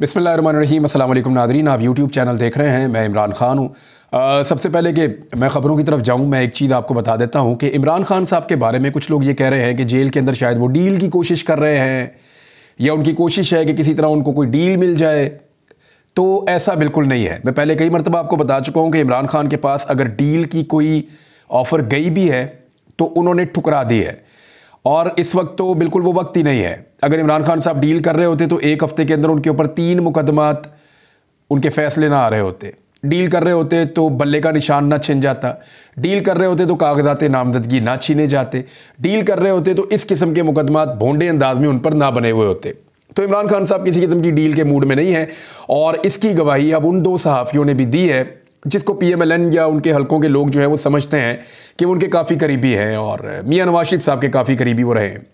बिस्मिल्लाहिर्रहमानिर्रहीम। अस्सलाम वालेकुम नाज़रीन, आप यूट्यूब चैनल देख रहे हैं। मैं इमरान ख़ान हूँ। सबसे पहले कि मैं ख़बरों की तरफ जाऊँ, मैं एक चीज़ आपको बता देता हूँ कि इमरान ख़ान साहब के बारे में कुछ लोग ये कह रहे हैं कि जेल के अंदर शायद वो डील की कोशिश कर रहे हैं या उनकी कोशिश है कि किसी तरह उनको कोई डील मिल जाए। तो ऐसा बिल्कुल नहीं है। मैं पहले कई मरतबा आपको बता चुका हूँ कि इमरान ख़ान के पास अगर डील की कोई ऑफ़र गई भी है तो उन्होंने ठुकरा दी है, और इस वक्त तो बिल्कुल वो वक्त ही नहीं है। अगर इमरान खान साहब डील कर रहे होते तो एक हफ्ते के अंदर उनके ऊपर 3 मुकदमात, उनके फैसले ना आ रहे होते। डील कर रहे होते तो बल्ले का निशान ना छिन जाता। डील कर रहे होते तो कागजात नामजदगी ना छीने जाते। डील कर रहे होते तो इस किस्म के मुकदमात भोंडे अंदाज में उन पर ना बने हुए होते। तो इमरान खान साहब किसी किस्म की डील के मूड में नहीं है, और इसकी गवाही अब उन 2 सहाफ़ियों ने भी दी है जिसको PMLN या उनके हलकों के लोग जो है वो समझते हैं कि वो उनके काफ़ी करीबी हैं, और मियां नवाज शरीफ साहब के काफ़ी करीबी वो रहे हैं।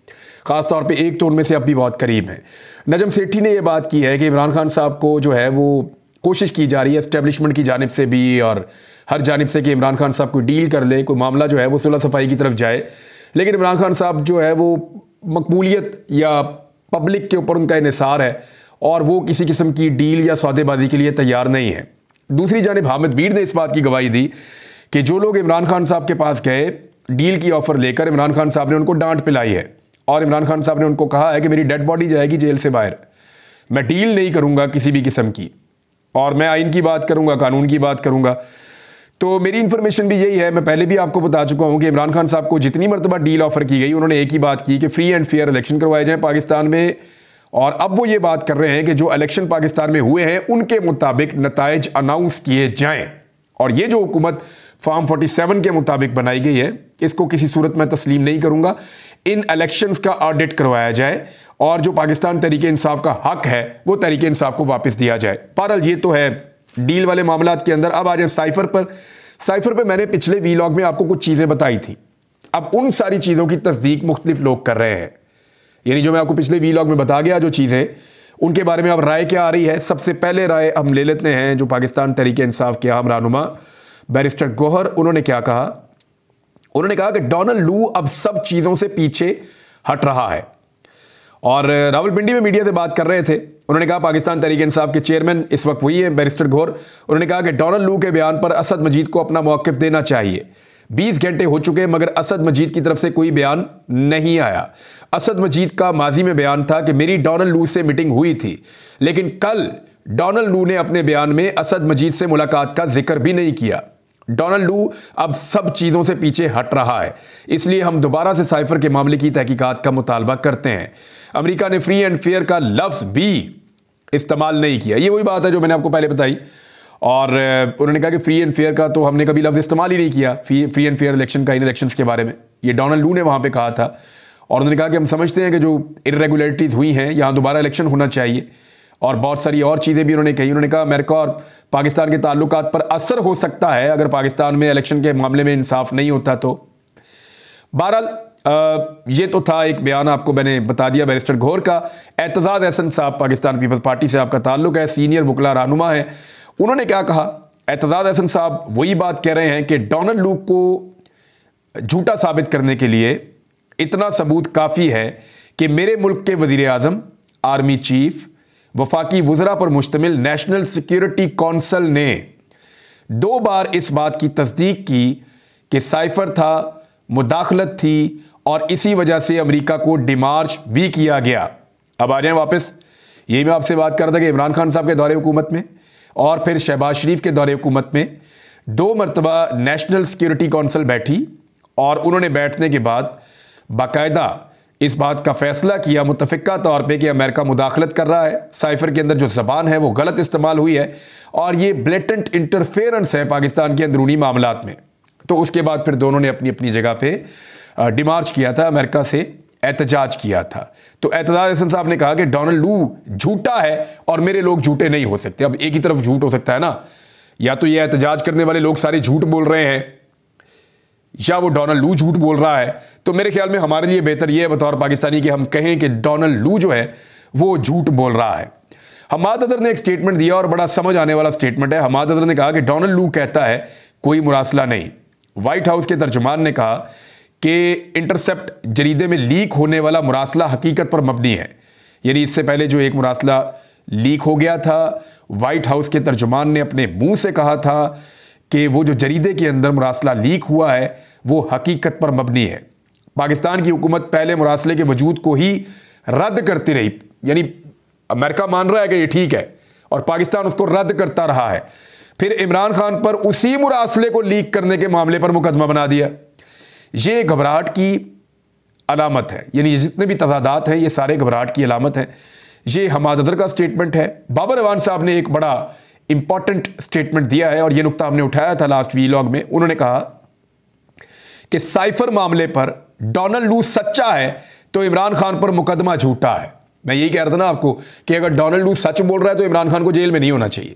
ख़ास तौर पे एक तो उनमें से अब भी बहुत करीब हैं। नजम सेठी ने यह बात की है कि इमरान खान साहब को जो है वो कोशिश की जा रही है एस्टेब्लिशमेंट की जानिब से भी और हर जानिब से कि इमरान खान साहब कोई डील कर ले, कोई मामला जो है वो सुलह सफाई की तरफ जाए। लेकिन इमरान खान साहब जो है वो मकबूलियत या पब्लिक के ऊपर उनका इन्हिसार है, और वो किसी किस्म की डील या सौदेबाजी के लिए तैयार नहीं है। दूसरी जानिब हामिद बीर ने इस बात की गवाही दी कि जो लोग इमरान खान साहब के पास गए डील की ऑफ़र लेकर, इमरान खान साहब ने उनको डांट पिलाई है, और इमरान खान साहब ने उनको कहा है कि मेरी डेड बॉडी जाएगी जेल से बाहर, मैं डील नहीं करूंगा किसी भी किस्म की, और मैं आइन की बात करूंगा, कानून की बात करूंगा। तो मेरी इंफॉर्मेशन भी यही है। मैं पहले भी आपको बता चुका हूं कि इमरान खान साहब को जितनी मरतबा डील ऑफ़र की गई, उन्होंने एक ही बात की कि फ्री एंड फेयर इलेक्शन करवाए जाएँ पाकिस्तान में। और अब वो ये बात कर रहे हैं कि जो इलेक्शन पाकिस्तान में हुए हैं उनके मुताबिक नताइज अनाउंस किए जाएं, और ये जो हुकूमत फॉर्म 47 के मुताबिक बनाई गई है इसको किसी सूरत में तस्लीम नहीं करूंगा। इन इलेक्शंस का ऑडिट करवाया जाए, और जो पाकिस्तान तहरीके इंसाफ का हक है वो तहरीके इंसाफ को वापस दिया जाए। बहरहाल ये तो है डील वाले मामलात के अंदर। अब आ जाए साइफर पर। साइफर पर मैंने पिछले वीलॉग में आपको कुछ चीज़ें बताई थी। अब उन सारी चीज़ों की तस्दीक मुख्तलिफ लोग कर रहे हैं, यानी जो मैं आपको पिछले वीलॉग में बता गया जो चीज़ें, उनके बारे में अब राय क्या आ रही है। सबसे पहले राय हम ले लेते हैं जो पाकिस्तान तहरीके इंसाफ के अहम रहनुमा बैरिस्टर गौहर, उन्होंने क्या कहा। उन्होंने कहा कि डोनाल्ड लू अब सब चीज़ों से पीछे हट रहा है, और रावलपिंडी में मीडिया से बात कर रहे थे। उन्होंने कहा पाकिस्तान तहरीके इंसाफ के चेयरमैन इस वक्त वही है बैरिस्टर गौहर। उन्होंने कहा कि डोनाल्ड लू के बयान पर असद मजीद को अपना मौक़िफ़ देना चाहिए। 20 घंटे हो चुके मगर असद मजीद की तरफ से कोई बयान नहीं आया। असद मजीद का माजी में बयान था कि मेरी डोनाल्ड लू से मीटिंग हुई थी, लेकिन कल डोनाल्ड लू ने अपने बयान में असद मजीद से मुलाकात का जिक्र भी नहीं किया। डोनाल्ड लू अब सब चीज़ों से पीछे हट रहा है, इसलिए हम दोबारा से साइफर के मामले की तहकीकात का मुतालबा करते हैं। अमेरिका ने फ्री एंड फेयर का लफ्ज़ भी इस्तेमाल नहीं किया। ये वही बात है जो मैंने आपको पहले बताई, और उन्होंने कहा कि फ्री एंड फेयर का तो हमने कभी लफ्ज़ इस्तेमाल ही नहीं किया फ्री एंड फेयर इलेक्शन का, इन इलेक्शंस के बारे में। ये डोनाल्ड लू ने वहाँ पे कहा था, और उन्होंने कहा कि हम समझते हैं कि जो इरेगुलरिटीज़ हुई हैं यहाँ दोबारा इलेक्शन होना चाहिए, और बहुत सारी और चीज़ें भी उन्होंने कही। उन्होंने कहा अमेरिका और पाकिस्तान के ताल्लुकात पर असर हो सकता है अगर पाकिस्तान में इलेक्शन के मामले में इंसाफ नहीं होता तो। बहरहाल ये तो था एक बयान, आपको मैंने बता दिया बैरिस्टर गौहर का। एतजाज़ एहसन साहब पाकिस्तान पीपल्स पार्टी से आपका ताल्लुक है, सीनियर वकला रहनुमा है। उन्होंने क्या कहा। एतजाज़ एहसन साहब वही बात कह रहे हैं कि डोनाल्ड लू को झूठा साबित करने के लिए इतना सबूत काफ़ी है कि मेरे मुल्क के वज़ीर आज़म, आर्मी चीफ, वफाकी वज़रा पर मुश्तमिल नेशनल सिक्योरिटी कौंसल ने 2 बार इस बात की तस्दीक की कि साइफर था, मुदाखलत थी, और इसी वजह से अमेरिका को डिमार्च भी किया गया। अब आ जाएं वापस। यही मैं आपसे बात कर रहा था कि इमरान खान साहब के दौरे हुकूमत में और फिर शहबाज शरीफ के दौरे हुकूमत में 2 मरतबा नेशनल सिक्योरिटी कौंसल बैठी, और उन्होंने बैठने के बाद बाकायदा इस बात का फैसला किया मुतफ़िक़ा तौर पे कि अमेरिका मुदाखलत कर रहा है। साइफर के अंदर जो ज़बान है वो गलत इस्तेमाल हुई है, और ये ब्लेटेंट इंटरफेरेंस है पाकिस्तान के अंदरूनी मामलात में। तो उसके बाद फिर दोनों ने अपनी अपनी जगह पे डिमार्च किया था, अमेरिका से एहतजाज किया था। तो एतजाज़ एहसन साहब ने कहा कि डोनाल्ड लू झूठा है और मेरे लोग झूठे नहीं हो सकते। अब एक ही तरफ झूठ हो सकता है ना, या तो ये एहतजाज करने वाले लोग सारे झूठ बोल रहे हैं या वो डोनाल्ड लू झूठ बोल रहा है। तो मेरे ख्याल में हमारे लिए बेहतर ये है बतौर पाकिस्तानी कि हम कहें कि डोनाल्ड लू जो है वो झूठ बोल रहा है। हमाद अदर ने एक स्टेटमेंट दिया, और बड़ा समझ आने वाला स्टेटमेंट है। हमाद अदर ने कहा कि डोनाल्ड लू कहता है कोई मुरासला नहीं। व्हाइट हाउस के तर्जुमान ने कहा कि इंटरसेप्ट जरीदे में लीक होने वाला मुरासला हकीकत पर मबनी है, यानी इससे पहले जो एक मुरासला लीक हो गया था। वाइट हाउस के तर्जुमान ने अपने मुंह से कहा था कि वो जो जरीदे के अंदर मुरासला लीक हुआ है वो हकीकत पर मबनी है। पाकिस्तान की हुकूमत पहले मुरासले के वजूद को ही रद्द करती रही, यानी अमेरिका मान रहा है कि ये ठीक है और पाकिस्तान उसको रद्द करता रहा है। फिर इमरान खान पर उसी मुरासले को लीक करने के मामले पर मुकदमा बना दिया। ये घबराहट की अलामत है, यानी ये जितने भी तजादात हैं ये सारे घबराहट की अलामत है। ये हमाद अजहर का स्टेटमेंट है। बाबर अवान साहब ने एक बड़ा इंपॉर्टेंट स्टेटमेंट दिया है और ये नुकता हमने उठाया था लास्ट वीलॉग में। उन्होंने कहा कि साइफर मामले पर डोनाल्ड लू सच्चा है तो इमरान खान पर मुकदमा झूठा है। मैं यही कह रहा था ना आपको कि अगर डोनाल्ड लू सच बोल रहा है तो इमरान खान को जेल में नहीं होना चाहिए,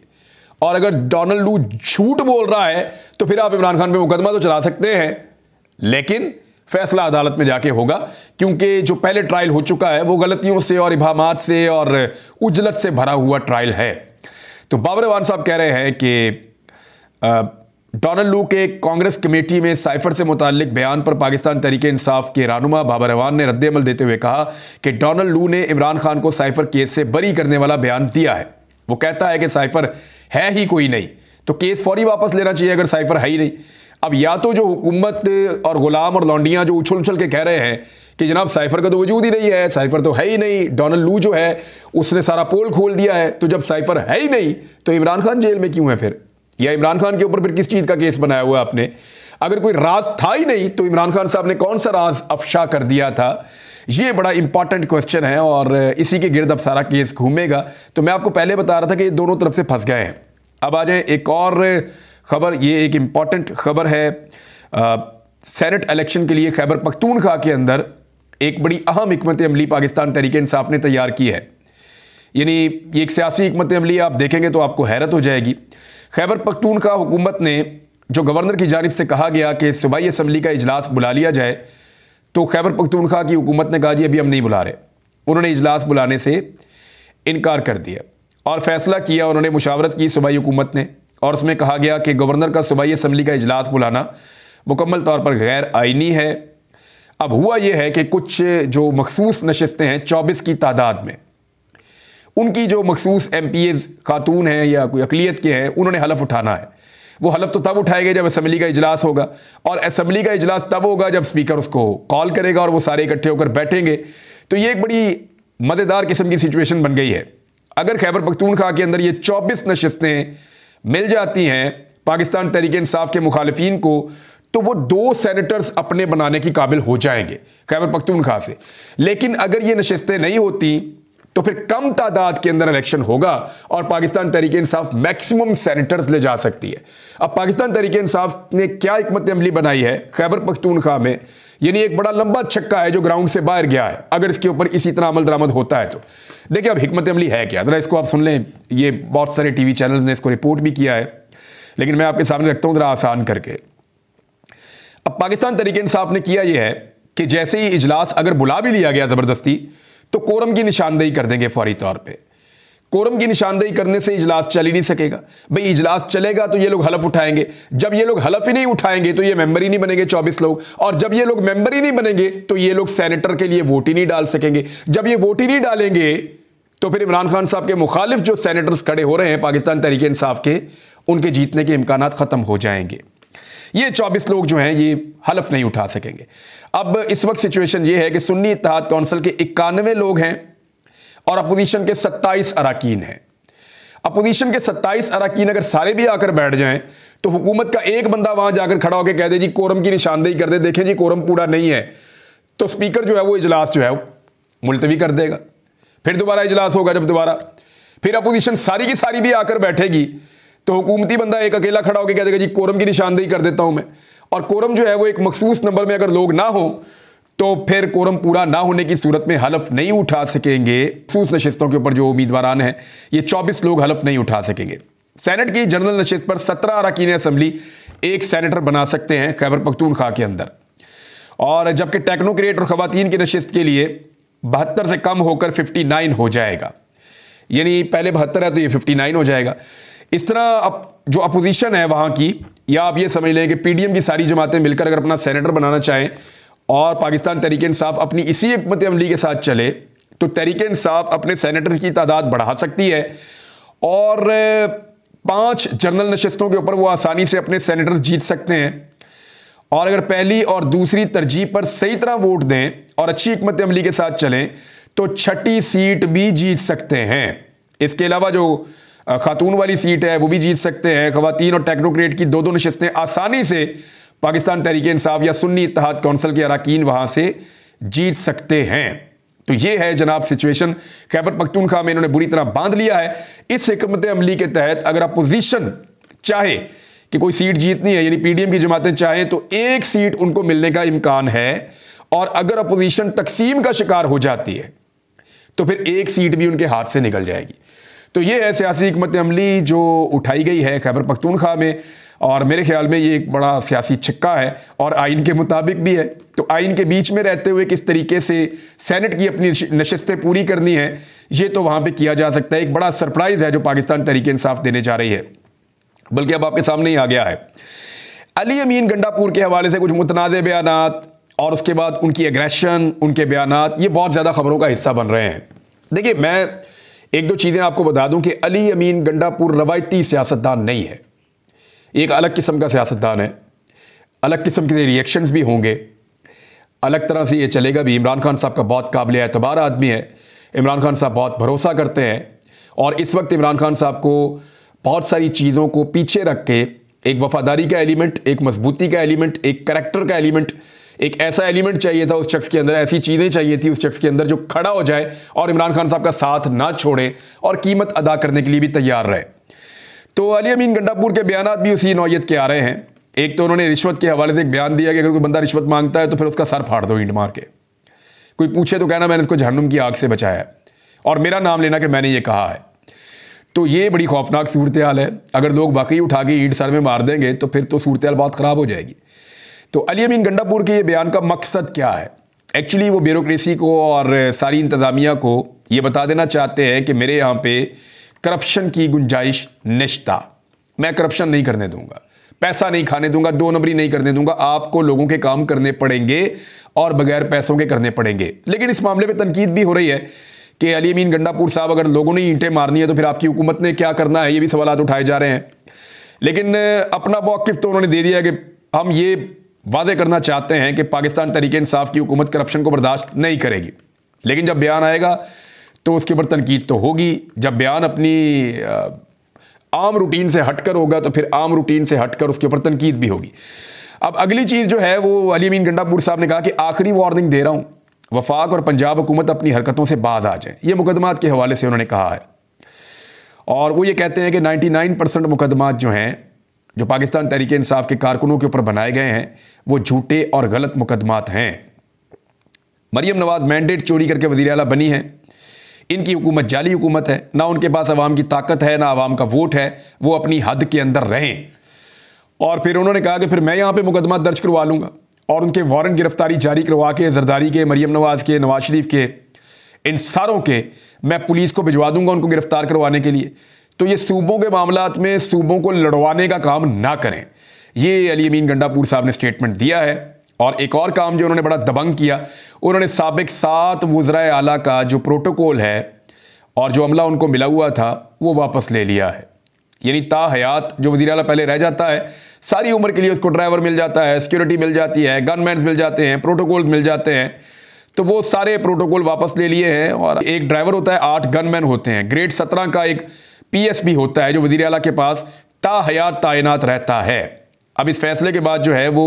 और अगर डोनाल्ड लू झूठ बोल रहा है तो फिर आप इमरान खान पे मुकदमा तो चला सकते हैं, लेकिन फैसला अदालत में जाके होगा, क्योंकि जो पहले ट्रायल हो चुका है वो गलतियों से और इबाहमात से और उजलत से भरा हुआ ट्रायल है। तो बाबर अवान साहब कह रहे हैं कि डोनाल्ड लू के कांग्रेस कमेटी में साइफर से मुताल्लिक बयान पर पाकिस्तान तहरीक इंसाफ के रहनुमा बाबर अवान ने रद्द-ए-अमल देते हुए कहा कि डोनाल्ड लू ने इमरान खान को साइफर केस से बरी करने वाला बयान दिया है। वो कहता है कि साइफर है ही कोई नहीं, तो केस फौरी वापस लेना चाहिए अगर साइफर है ही नहीं। अब या तो जो हुकूमत और गुलाम और लौंडियां जो उछल उछल के कह रहे हैं कि जनाब साइफर का तो वजूद ही नहीं है, साइफर तो है ही नहीं, डोनाल्ड लू जो है उसने सारा पोल खोल दिया है, तो जब साइफर है ही नहीं तो इमरान खान जेल में क्यों है फिर, या इमरान खान के ऊपर फिर किस चीज़ का केस बनाया हुआ है आपने? अगर कोई राज था ही नहीं तो इमरान खान साहब ने कौन सा राज अफशा कर दिया था? ये बड़ा इंपॉर्टेंट क्वेश्चन है और इसी के गिर्द अब सारा केस घूमेगा। तो मैं आपको पहले बता रहा था कि ये दोनों तरफ से फंस गए हैं। अब आ जाए एक और खबर, ये एक इंपॉर्टेंट खबर है। सेनेट इलेक्शन के लिए खैबर पख्तूनख्वा के अंदर एक बड़ी अहम हिकमत अमली पाकिस्तान तहरीक इंसाफ ने तैयार की है। यानी ये एक सियासी हिकमत अमली आप देखेंगे तो आपको हैरत हो जाएगी। खैबर पख्तूनख्वा हुकूमत ने जो गवर्नर की जानिब से कहा गया कि सूबाई असम्बली का इजलास बुला लिया जाए, तो खैबर पख्तूनख्वा की हुकूमत ने कहा जी अभी हम नहीं बुला रहे। उन्होंने इजलास बुलाने से इनकार कर दिया और फैसला किया, उन्होंने मुशावरत की सूबाई हुकूमत ने, और उसमें कहा गया कि गवर्नर का सूबाई असम्बली का इजलास बुलाना मुकम्मल तौर पर गैर आइनी है। अब हुआ यह है कि कुछ जो मखसूस नशस्तें हैं 24 की तादाद में, उनकी जो मखसूस MPAs खातून हैं या कोई अकलियत के हैं, उन्होंने हलफ उठाना है। वो हलफ तो तब उठाएंगे जब असम्बली का इजलास होगा, और असम्बली का इजलास तब होगा जब स्पीकर उसको कॉल करेगा और वो सारे इकट्ठे होकर बैठेंगे। तो ये एक बड़ी मज़ेदार किस्म की सिचुएशन बन गई है। अगर खैबर पख्तूनख्वा के अंदर ये 24 नशस्तें मिल जाती हैं पाकिस्तान तहरीक इंसाफ के मुखालिफिन को, तो वो 2 सेनेटर्स अपने बनाने की काबिल हो जाएंगे खैबर पख्तूनख्वा से। लेकिन अगर ये नशस्तें नहीं होती तो फिर कम तादाद के अंदर इलेक्शन होगा और पाकिस्तान तहरीक इंसाफ मैक्सिमम सेनेटर्स ले जा सकती है। अब पाकिस्तान तहरीक इंसाफ ने क्या हिकमत अमली बनाई है खैबर पख्तूनख्वा में, यानी एक बड़ा लंबा छक्का है जो ग्राउंड से बाहर गया है। अगर इसके ऊपर इसी तरह अमल दरामद होता है तो देखिए अब हिकमत अमली है क्या, जरा इसको आप सुन लें। ये बहुत सारे TV चैनल ने इसको रिपोर्ट भी किया है, लेकिन मैं आपके सामने रखता हूँ जरा आसान करके। अब पाकिस्तान तहरीक इंसाफ ने किया यह है कि जैसे ही इजलास अगर बुला भी लिया गया ज़बरदस्ती, तो कोरम की निशानदेही कर देंगे फौरी तौर पे। कोरम की निशानदेही करने से इजलास चल ही नहीं सकेगा। भाई इजलास चलेगा तो ये लोग हलफ उठाएंगे, जब ये लोग हलफ ही नहीं उठाएंगे तो ये मेंबर ही नहीं बनेंगे 24 लोग, और जब ये लोग मेंबर ही नहीं बनेंगे तो ये लोग सेनेटर के लिए वोट ही नहीं डाल सकेंगे। जब ये वोट ही नहीं डालेंगे तो फिर इमरान खान साहब के मुखालिफ जो सेनेटर्स खड़े हो रहे हैं पाकिस्तान तहरीक इंसाफ के, उनके जीतने के इम्कान खत्म हो जाएंगे। ये 24 लोग जो हैं ये हलफ नहीं उठा सकेंगे। अब इस वक्त सिचुएशन ये है कि सुन्नी इत्तेहाद कौंसिल के 91 लोग हैं और अपोजिशन के 27 अराकीन हैं। अपोजिशन के 27 अराकीन अगर सारे भी आकर बैठ जाएं तो हुकूमत का एक बंदा वहां जाकर खड़ा होकर कह दे जी कोरम की निशानदेही कर दे, देखें जी कोरम पूरा नहीं है, तो स्पीकर जो है वो इजलास जो है मुलतवी कर देगा। फिर दोबारा इजलास होगा, जब दोबारा फिर अपोजिशन सारी की सारी भी आकर बैठेगी तो हुकूमती बंदा एक अकेला खड़ा होकर कह देगा जी कोरम की निशानदेही कर देता हूं मैं, और कोरम जो है वो एक मखसूस नंबर में अगर लोग ना हो तो फिर कोरम पूरा ना होने की सूरत में हलफ नहीं उठा सकेंगे। मखसूस नशिस्तों के ऊपर जो उम्मीदवारान हैं ये 24 लोग हलफ नहीं उठा सकेंगे। सेनेट की जनरल नशिस्त पर 17 अरकान असम्बली एक सेनेटर बना सकते हैं खैबर पख्तूनख्वा के अंदर, और जबकि टेक्नोक्रेट और खवातीन की नशिस्त के लिए 72 से कम होकर 59 हो जाएगा, यानी पहले 72 है तो ये 59 हो जाएगा। इस तरह अब जो अपोजिशन है वहाँ की, या आप ये समझ लें कि PDM की सारी जमातें मिलकर अगर अपना सेनेटर बनाना चाहें और पाकिस्तान तहरीक इंसाफ अपनी इसी हिकमत अमली के साथ चले तो तहरीक इंसाफ अपने सेनेटर की तादाद बढ़ा सकती है और 5 जनरल नशिस्तों के ऊपर वो आसानी से अपने सेनेटर जीत सकते हैं। और अगर पहली और दूसरी तरजीह पर सही तरह वोट दें और अच्छी हिकमत अमली के साथ चलें तो 6ठी सीट भी जीत सकते हैं। इसके अलावा जो खातून वाली सीट है वो भी जीत सकते हैं। खवातीन और टेक्नोक्रेट की 2-2 नशिस्तें आसानी से पाकिस्तान तहरीक इंसाफ या सुन्नी इत्तेहाद कौंसिल के अरकान वहां से जीत सकते हैं। तो ये है जनाब सिचुएशन। खैबर पख्तूनख्वा में इन्होंने बुरी तरह बांध लिया है। इस हिकमत अमली के तहत अगर अपोजिशन चाहे कि कोई सीट जीतनी है, यानी पीडीएम की जमातें चाहें तो एक सीट उनको मिलने का इम्कान है, और अगर अपोजिशन तकसीम का शिकार हो जाती है तो फिर एक सीट भी उनके हाथ से निकल जाएगी। तो यह है सियासी हिकमत अमली जो उठाई गई है खैबर पख्तूनख्वा में, और मेरे ख्याल में ये एक बड़ा सियासी छिक्का है और आइन के मुताबिक भी है। तो आइन के बीच में रहते हुए किस तरीके से सेनेट की अपनी नशिस्तें पूरी करनी है, ये तो वहां पे किया जा सकता है। एक बड़ा सरप्राइज है जो पाकिस्तान तहरीक इंसाफ देने जा रही है, बल्कि अब आपके सामने ही आ गया है। अली अमीन गंडापुर के हवाले से कुछ मुतनाज़े बयानात और उसके बाद उनकी एग्रेशन, उनके बयानात, ये बहुत ज़्यादा खबरों का हिस्सा बन रहे हैं। देखिए, मैं 1-2 चीज़ें आपको बता दूं कि अली अमीन गंडापुर रवायती सियासतदान नहीं है, एक अलग किस्म का सियासतदान है। अलग किस्म के रिएक्शंस भी होंगे, अलग तरह से ये चलेगा भी। इमरान खान साहब का बहुत काबिल एतबार आदमी है, इमरान खान साहब बहुत भरोसा करते हैं, और इस वक्त इमरान खान साहब को बहुत सारी चीज़ों को पीछे रख के एक वफादारी का एलिमेंट, एक मजबूती का एलिमेंट, एक करैक्टर का एलिमेंट, एक ऐसा एलिमेंट चाहिए था उस शख्स के अंदर, ऐसी चीज़ें चाहिए थी उस शख्स के अंदर जो खड़ा हो जाए और इमरान खान साहब का साथ ना छोड़े और कीमत अदा करने के लिए भी तैयार रहे। तो अली अमीन गंडापुर के बयानात भी उसी नौयत के आ रहे हैं। एक तो उन्होंने रिश्वत के हवाले से एक बयान दिया कि अगर कोई बंदा रिश्वत मांगता है तो फिर उसका सर फाड़ दो ईंट मार के। कोई पूछे तो कहना मैंने इसको जहन्नुम की आग से बचाया है, और मेरा नाम लेना कि मैंने ये कहा है। तो ये बड़ी खौफनाक सूरत हाल है। अगर लोग वाकई उठा के ईंट सर में मार देंगे तो फिर तो सूरत हाल बहुत ख़राब हो जाएगी। तो अली अमीन गंडापुर के ये बयान का मकसद क्या है? एक्चुअली वो ब्यूरोक्रेसी को और सारी इंतज़ामिया को ये बता देना चाहते हैं कि मेरे यहाँ पे करप्शन की गुंजाइश निश्ता, मैं करप्शन नहीं करने दूंगा, पैसा नहीं खाने दूंगा, 2 नंबरी नहीं करने दूंगा। आपको लोगों के काम करने पड़ेंगे और बगैर पैसों के करने पड़ेंगे। लेकिन इस मामले पे तनकीद भी हो रही है कि अली अमीन गंडापुर साहब, अगर लोगों ने ईंटें मारनी है तो फिर आपकी हुकूमत ने क्या करना है, ये भी सवाल उठाए जा रहे हैं। लेकिन अपना मौक़िफ़ तो उन्होंने दे दिया है कि हम ये वादे करना चाहते हैं कि पाकिस्तान तहरीक इंसाफ की हुकूमत करप्शन को बर्दाश्त नहीं करेगी। लेकिन जब बयान आएगा तो उसके ऊपर तनकीद तो होगी। जब बयान अपनी आम रूटीन से हटकर होगा तो फिर आम रूटीन से हटकर उसके ऊपर तनकीद भी होगी। अब अगली चीज़ जो है वो अली अमीन गंडापुर साहब ने कहा कि आखिरी वार्निंग दे रहा हूँ, वफाक और पंजाब हुकूमत अपनी हरकतों से बाज आ जाए। ये मुकदमात के हवाले से उन्होंने कहा है, और वो ये कहते हैं कि 99% मुकदमात जो हैं, जो पाकिस्तान तहरीक इंसाफ के कारकुनों के ऊपर बनाए गए हैं, वो झूठे और गलत मुकदमात हैं। मरियम नवाज मैंडेट चोरी करके वज़ीर आला बनी है, इनकी हुकूमत जाली हुकूमत है, ना उनके पास अवाम की ताकत है ना अवाम का वोट है, वो अपनी हद के अंदर रहें। और फिर उन्होंने कहा कि फिर मैं यहाँ पे मुकदमा दर्ज करवा लूँगा और उनके वारंट गिरफ्तारी जारी करवा के जरदारी के, मरियम नवाज के, नवाज शरीफ के, इन सारों के मैं पुलिस को भिजवा दूंगा उनको गिरफ्तार करवाने के लिए। तो ये सूबों के मामलात में सूबों को लड़वाने का काम ना करें, ये अली अमीन गंडापुर साहब ने स्टेटमेंट दिया है। और एक और काम जो उन्होंने बड़ा दबंग किया, उन्होंने साबिक 7 वज़राए आला का जो प्रोटोकॉल है और जो अमला उनको मिला हुआ था वो वापस ले लिया है। यानी ताहयात जो वज़ीर आला पहले रह जाता है, सारी उम्र के लिए उसको ड्राइवर मिल जाता है, सिक्योरिटी मिल जाती है, गनमैन मिल जाते हैं, प्रोटोकॉल मिल जाते हैं, तो वो सारे प्रोटोकॉल वापस ले लिए हैं। और एक ड्राइवर होता है, 8 गनमैन होते हैं, ग्रेड 17 का एक PS भी होता है जो वज़ीर आला के पास ताहयात तैनात रहता है। अब इस फैसले के बाद जो है वो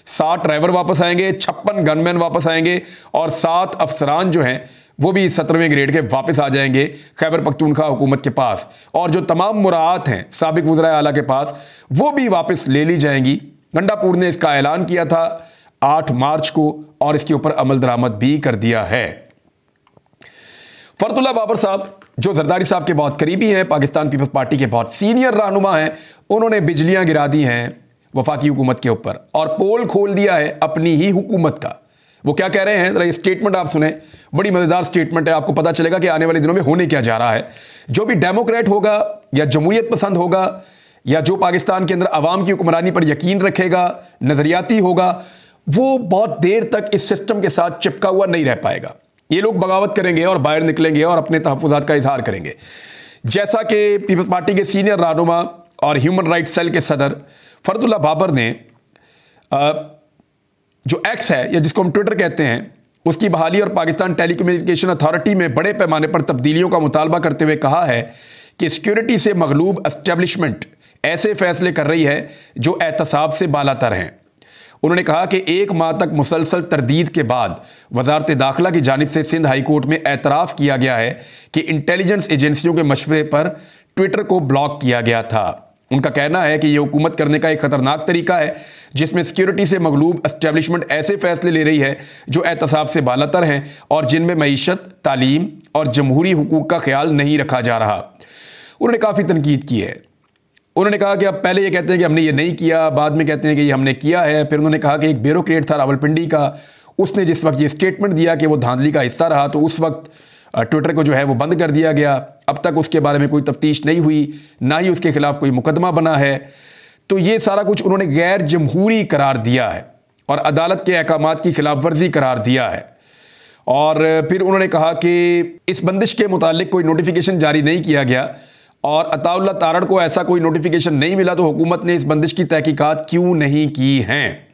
60 ड्राइवर वापस आएंगे, 56 गनमैन वापस आएंगे और 7 अफसरान जो हैं वो भी 17वें ग्रेड के वापस आ जाएंगे खैबर पख्तूनख्वा हुकूमत के पास। और जो तमाम मुराआत हैं साबिक वज़राए आला के पास वो भी वापस ले ली जाएंगी। गंडापुर ने इसका ऐलान किया था 8 मार्च को और इसके ऊपर अमल दरामद भी कर दिया है। फरतुल्लाह बाबर साहब जो जरदारी साहब के बहुत करीबी हैं, पाकिस्तान पीपल्स पार्टी के बहुत सीनियर रहनुमा हैं, उन्होंने बिजलियां गिरा दी हैं वफाकी हुकूमत के ऊपर और पोल खोल दिया है अपनी ही हुकूमत का। वो क्या कह रहे हैं, जरा ये स्टेटमेंट आप सुने, बड़ी मजेदार स्टेटमेंट है, आपको पता चलेगा कि आने वाले दिनों में होने क्या जा रहा है। जो भी डेमोक्रेट होगा या जमहूरियत पसंद होगा या जो पाकिस्तान के अंदर अवाम की हुक्मरानी पर यकीन रखेगा, नजरियाती होगा, वो बहुत देर तक इस सिस्टम के साथ चिपका हुआ नहीं रह पाएगा। ये लोग बगावत करेंगे और बाहर निकलेंगे और अपने तहफ़्फ़ुज़ात का इजहार करेंगे। जैसा कि पीपल्स पार्टी के सीनियर रहनुमा और ह्यूमन राइट्स सेल के सदर फरदुल्ला बाबर ने जो एक्स है या जिसको हम ट्विटर कहते हैं, उसकी बहाली और पाकिस्तान टेलीकम्युनिकेशन अथॉरिटी में बड़े पैमाने पर तब्दीलियों का मुतालबा करते हुए कहा है कि सिक्योरिटी से मगलूब एस्टेब्लिशमेंट ऐसे फैसले कर रही है जो एहतसाब से बालातर हैं। उन्होंने कहा कि 1 माह तक मुसलसल तरदीद के बाद वजारत दाखिला की जानिब से सिंध हाई कोर्ट में एतराफ़ किया गया है कि इंटेलिजेंस एजेंसियों के मशवरे पर ट्विटर को ब्लॉक किया गया था। उनका कहना है कि यह हुकूमत करने का एक ख़तरनाक तरीका है जिसमें सिक्योरिटी से मगलूब एस्टेब्लिशमेंट ऐसे फैसले ले रही है जो एहतसाब से बालातर हैं और जिनमें मईशत, तालीम और जमहूरी हुकूक का ख्याल नहीं रखा जा रहा। उन्होंने काफ़ी तनकीद की है। उन्होंने कहा कि अब पहले ये कहते हैं कि हमने ये नहीं किया, बाद में कहते हैं कि ये हमने किया है। फिर उन्होंने कहा कि एक ब्यूरोक्रेट था रावलपिंडी का, उसने जिस वक्त ये स्टेटमेंट दिया कि वो धांधली का हिस्सा रहा तो उस वक्त ट्विटर को जो है वो बंद कर दिया गया। अब तक उसके बारे में कोई तफ्तीश नहीं हुई, ना ही उसके खिलाफ कोई मुकदमा बना है। तो ये सारा कुछ उन्होंने गैर जमहूरी करार दिया है और अदालत के अहकामात की खिलाफ वर्जी करार दिया है। और फिर उन्होंने कहा कि इस बंदिश के मुतालिक कोई नोटिफिकेशन जारी नहीं किया गया और अताउल्ला तारड़ को ऐसा कोई नोटिफिकेशन नहीं मिला, तो हुकूमत ने इस बंदिश की तहकीकात क्यों नहीं की हैं।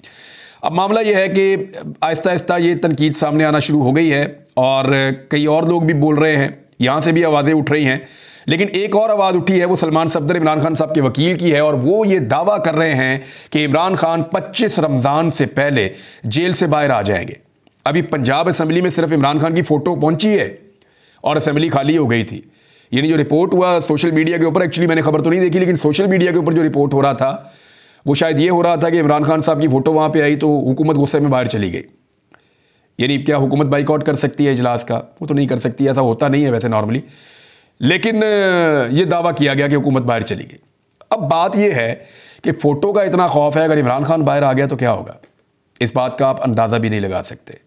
अब मामला यह है कि आहिस्ता आहिस्ता ये तनकीद सामने आना शुरू हो गई है और कई और लोग भी बोल रहे हैं, यहाँ से भी आवाज़ें उठ रही हैं। लेकिन एक और आवाज़ उठी है, वो सलमान सफदर इमरान खान साहब के वकील की है और वो ये दावा कर रहे हैं कि इमरान खान 25 रमज़ान से पहले जेल से बाहर आ जाएंगे। अभी पंजाब असम्बली में सिर्फ इमरान खान की फ़ोटो पहुंची है और असम्बली खाली हो गई थी। यानी जो रिपोर्ट हुआ सोशल मीडिया के ऊपर, एक्चुअली मैंने खबर तो नहीं देखी, लेकिन सोशल मीडिया के ऊपर जो रिपोर्ट हो रहा था वो शायद ये हो रहा था कि इमरान खान साहब की फ़ोटो वहाँ पे आई तो हुकूमत गुस्से में बाहर चली गई। यानी क्या हुकूमत बाइकआउट कर सकती है इजलास का? वो तो नहीं कर सकती, ऐसा होता नहीं है वैसे नॉर्मली, लेकिन ये दावा किया गया कि हुकूमत बाहर चली गई। अब बात यह है कि फ़ोटो का इतना खौफ है, अगर इमरान खान बाहर आ गया तो क्या होगा, इस बात का आप अंदाज़ा भी नहीं लगा सकते।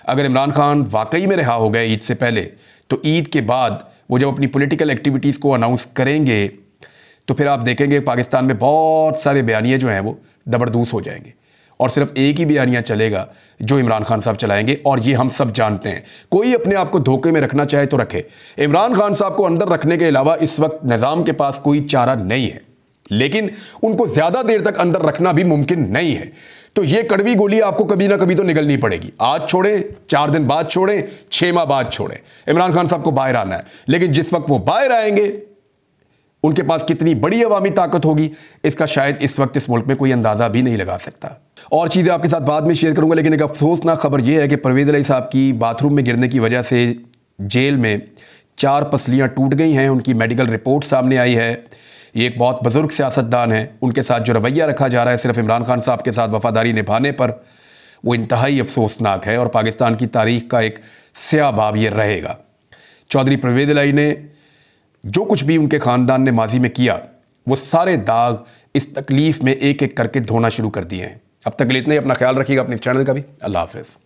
अगर इमरान खान वाकई में रिहा हो गए ईद से पहले, तो ईद के बाद वो जब अपनी पॉलिटिकल एक्टिविटीज़ को अनाउंस करेंगे तो फिर आप देखेंगे पाकिस्तान में बहुत सारे बयानिए जो हैं वो दबरदूस हो जाएंगे और सिर्फ एक ही बयानिया चलेगा जो इमरान खान साहब चलाएंगे। और ये हम सब जानते हैं। कोई अपने आप को धोखे में रखना चाहे तो रखे, इमरान खान साहब को अंदर रखने के अलावा इस वक्त निज़ाम के पास कोई चारा नहीं है, लेकिन उनको ज़्यादा देर तक अंदर रखना भी मुमकिन नहीं है। तो ये कड़वी गोली आपको कभी ना कभी तो निगलनी पड़ेगी। आज छोड़ें, 4 दिन बाद छोड़ें, 6 माह बाद छोड़ें, इमरान खान साहब को बाहर आना है। लेकिन जिस वक्त वो बाहर आएंगे उनके पास कितनी बड़ी अवामी ताकत होगी, इसका शायद इस वक्त इस मुल्क में कोई अंदाज़ा भी नहीं लगा सकता। और चीज़ें आपके साथ बाद में शेयर करूंगा, लेकिन एक अफसोसनाक खबर यह है कि परवेज़ इलाही साहब की बाथरूम में गिरने की वजह से जेल में 4 पसलियाँ टूट गई हैं। उनकी मेडिकल रिपोर्ट सामने आई है। ये एक बहुत बुजुर्ग सियासतदान है, उनके साथ जो रवैया रखा जा रहा है सिर्फ इमरान खान साहब के साथ वफादारी निभाने पर, वो इंतहाई अफसोसनाक है और पाकिस्तान की तारीख का एक स्याह बाब ये रहेगा। चौधरी परवेज़ इलाही ने जो कुछ भी उनके ख़ानदान ने माजी में किया, वो सारे दाग इस तकलीफ़ में एक एक करके धोना शुरू कर दिए हैं। अब तक के लिए इतना ही। अपना ख्याल रखिएगा, अपने चैनल का भी। अल्लाह हाफ़िज़।